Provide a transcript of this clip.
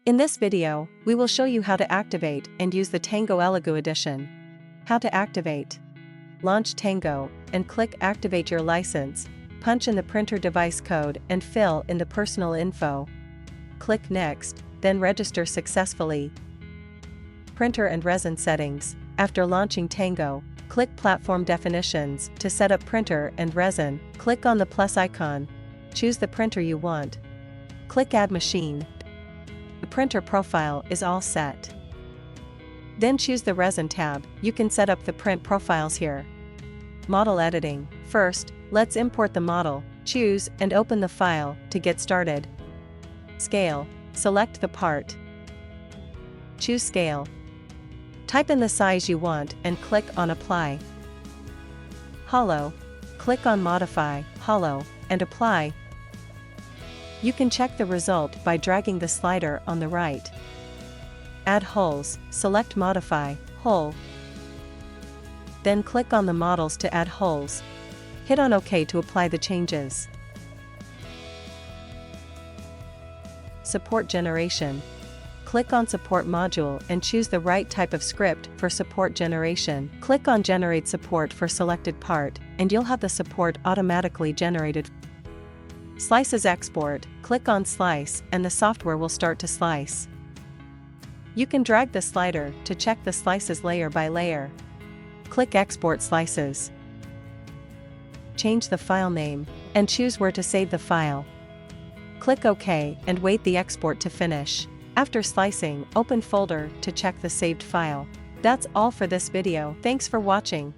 In this video, we will show you how to activate and use the Tango Elegoo Edition. How to activate. Launch Tango, and click Activate Your License, punch in the printer device code and fill in the personal info. Click Next, then register successfully. Printer and resin settings. After launching Tango, click Platform Definitions to set up printer and resin. Click on the plus icon. Choose the printer you want. Click Add Machine. The printer profile is all set. Then choose the resin tab. You can set up the print profiles here. Model editing. First, let's import the model. Choose and open the file to get started. Scale. Select the part. Choose Scale. Type in the size you want and click on Apply. Hollow. Click on Modify, Hollow, and Apply. You can check the result by dragging the slider on the right. Add holes. Select Modify, Hole. Then click on the models to add holes. Hit on OK to apply the changes. Support generation. Click on Support module and choose the right type of script for support generation. Click on Generate support for selected part, and you'll have the support automatically generated. Slices export. Click on Slice, and the software will start to slice. You can drag the slider to check the slices layer by layer. Click Export Slices. Change the file name, and choose where to save the file. Click OK and wait the export to finish. After slicing, open Folder to check the saved file. That's all for this video. Thanks for watching.